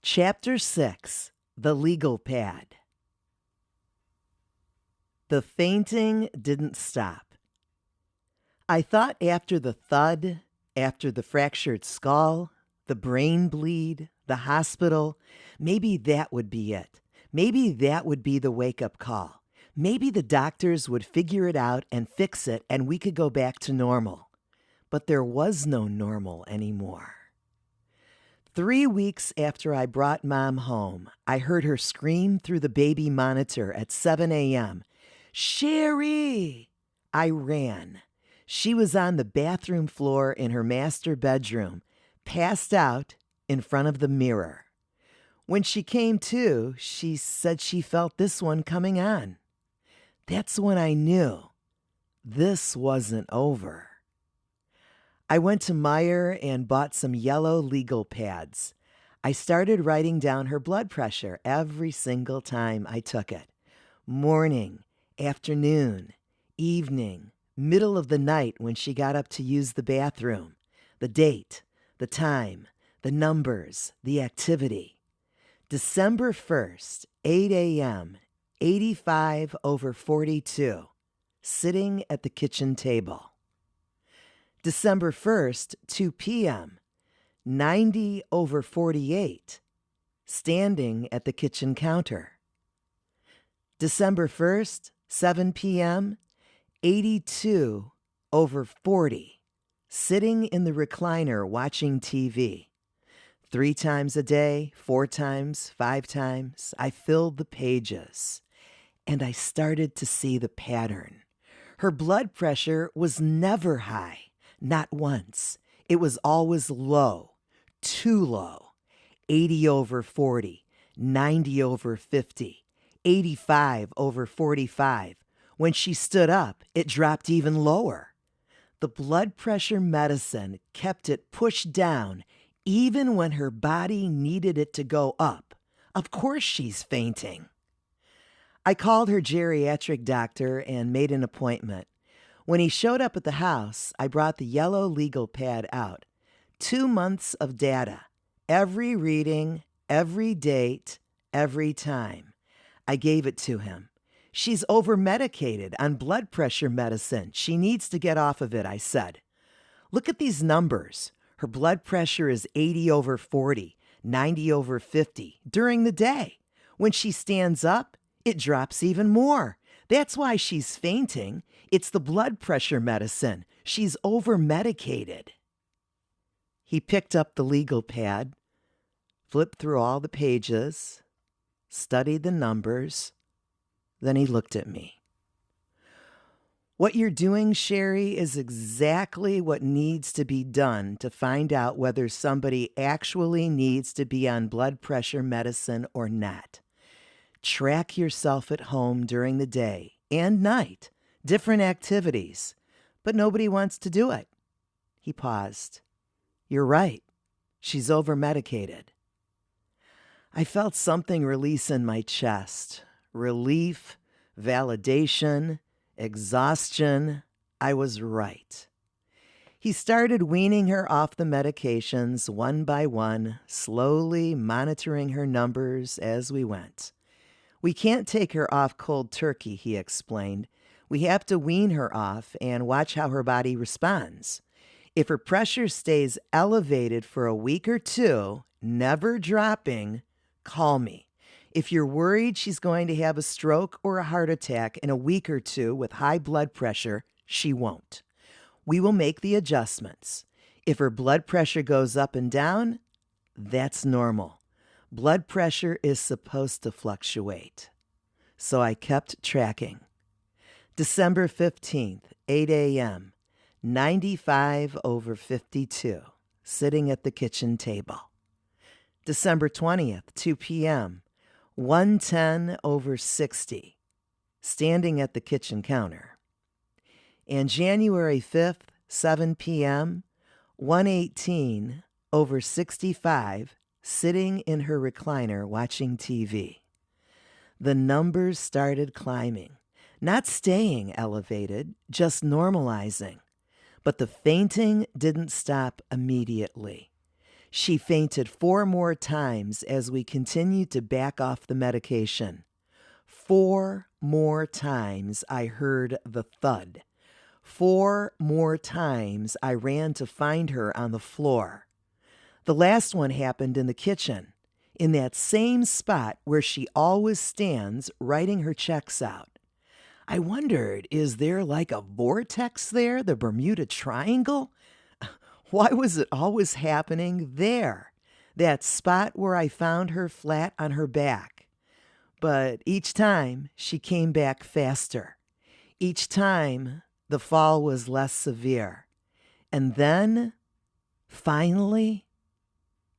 Chapter 6: The Legal Pad. The fainting didn't stop. I thought after the thud, after the fractured skull, the brain bleed, the hospital, maybe that would be it. Maybe that would be the wake-up call. Maybe the doctors would figure it out and fix it and we could go back to normal. But there was no normal anymore. 3 weeks after I brought Mom home, I heard her scream through the baby monitor at 7 a.m. "Sherry!" I ran. She was on the bathroom floor in her master bedroom, passed out in front of the mirror. When she came to, she said she felt this one coming on. That's when I knew this wasn't over. I went to Meijer and bought some yellow legal pads. I started writing down her blood pressure every single time I took it. Morning, afternoon, evening, middle of the night when she got up to use the bathroom. The date, the time, the numbers, the activity. December 1st, 8 a.m., 85/42, sitting at the kitchen table. December 1st, 2 p.m., 90/48, standing at the kitchen counter. December 1st, 7 p.m., 82/40, sitting in the recliner watching TV. 3 times a day, 4 times, 5 times, I filled the pages, and I started to see the pattern. Her blood pressure was never high. Not once. It was always low, too low. 80/40, 90/50, 85/45. When she stood up, it dropped even lower. The blood pressure medicine kept it pushed down even when her body needed it to go up. Of course she's fainting. I called her geriatric doctor and made an appointment. When he showed up at the house, I brought the yellow legal pad out. 2 months of data. Every reading, every date, every time. I gave it to him. She's over-medicated on blood pressure medicine. She needs to get off of it, I said. Look at these numbers. Her blood pressure is 80/40, 90/50 during the day. When she stands up, it drops even more. That's why she's fainting. It's the blood pressure medicine. She's over-medicated. He picked up the legal pad, flipped through all the pages, studied the numbers, then he looked at me. What you're doing, Sherry, is exactly what needs to be done to find out whether somebody actually needs to be on blood pressure medicine or not. Track yourself at home during the day and night, different activities, but nobody wants to do it. He paused. You're right. She's over-medicated. I felt something release in my chest. Relief, validation, exhaustion. I was right. He started weaning her off the medications one by one, slowly monitoring her numbers as we went. We can't take her off cold turkey, he explained. We have to wean her off and watch how her body responds. If her pressure stays elevated for a week or 2, never dropping, call me. If you're worried she's going to have a stroke or a heart attack in a week or 2 with high blood pressure, she won't. We will make the adjustments. If her blood pressure goes up and down, that's normal. Blood pressure is supposed to fluctuate. So I kept tracking. December 15th, 8 a.m., 95/52, sitting at the kitchen table. December 20th, 2 p.m., 110/60, standing at the kitchen counter. And January 5th, 7 p.m., 118/65, sitting in her recliner watching TV. The numbers started climbing, not staying elevated, just normalizing. But the fainting didn't stop immediately. She fainted 4 more times as we continued to back off the medication. 4 more times I heard the thud. 4 more times I ran to find her on the floor. The last one happened in the kitchen, in that same spot where she always stands writing her checks out. I wondered, is there like a vortex there, the Bermuda Triangle? Why was it always happening there? That spot where I found her flat on her back. But each time she came back faster. Each time the fall was less severe. And then, finally,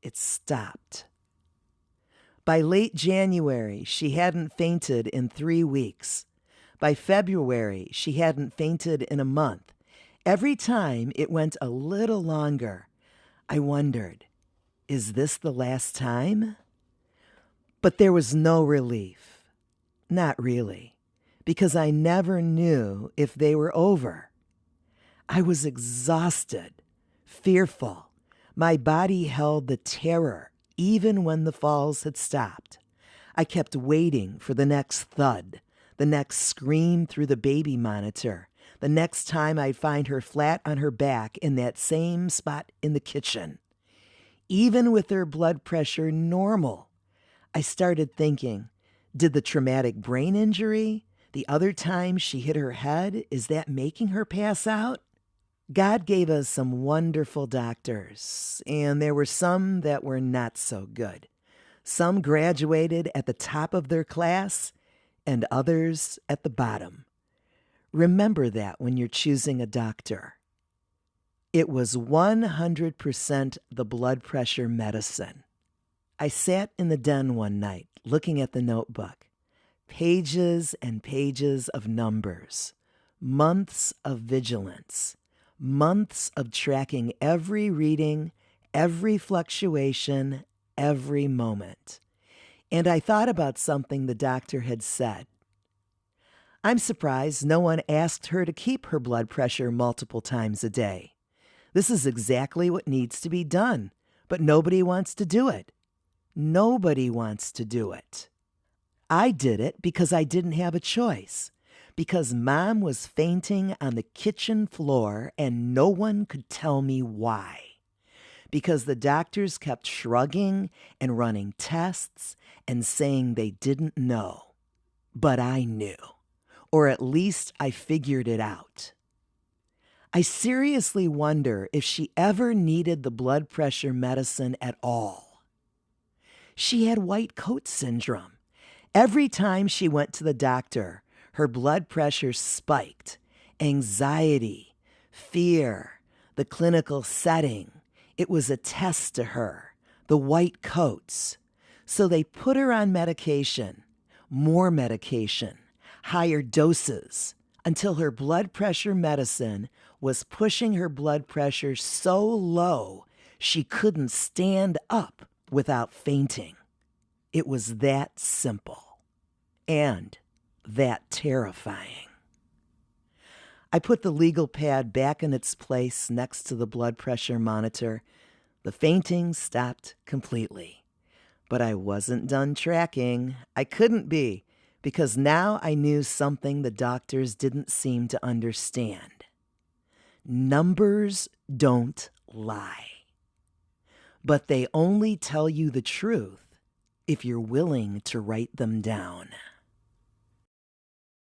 it stopped. By late January, she hadn't fainted in 3 weeks. By February, she hadn't fainted in a month. Every time it went a little longer. I wondered, is this the last time? But there was no relief. Not really, because I never knew if they were over. I was exhausted, fearful. My body held the terror even when the falls had stopped. I kept waiting for the next thud, the next scream through the baby monitor, the next time I'd find her flat on her back in that same spot in the kitchen. Even with her blood pressure normal, I started thinking, did the traumatic brain injury, the other time she hit her head, is that making her pass out? God gave us some wonderful doctors, and there were some that were not so good. Some graduated at the top of their class, and others at the bottom. Remember that when you're choosing a doctor. It was 100% the blood pressure medicine. I sat in the den one night looking at the notebook. Pages and pages of numbers. Months of vigilance. Months of tracking every reading, every fluctuation, every moment. And I thought about something the doctor had said. I'm surprised no one asked her to keep her blood pressure multiple times a day. This is exactly what needs to be done, but nobody wants to do it. Nobody wants to do it. I did it because I didn't have a choice, because Mom was fainting on the kitchen floor and no one could tell me why. Because the doctors kept shrugging and running tests and saying they didn't know. But I knew, or at least I figured it out. I seriously wonder if she ever needed the blood pressure medicine at all. She had white coat syndrome. Every time she went to the doctor, her blood pressure spiked. Anxiety, fear, the clinical setting. It was a test to her, the white coats. So they put her on medication, more medication, higher doses, until her blood pressure medicine was pushing her blood pressure so low she couldn't stand up without fainting. It was that simple and that terrifying. I put the legal pad back in its place next to the blood pressure monitor. The fainting stopped completely. But I wasn't done tracking. I couldn't be, because now I knew something the doctors didn't seem to understand. Numbers don't lie. But they only tell you the truth if you're willing to write them down.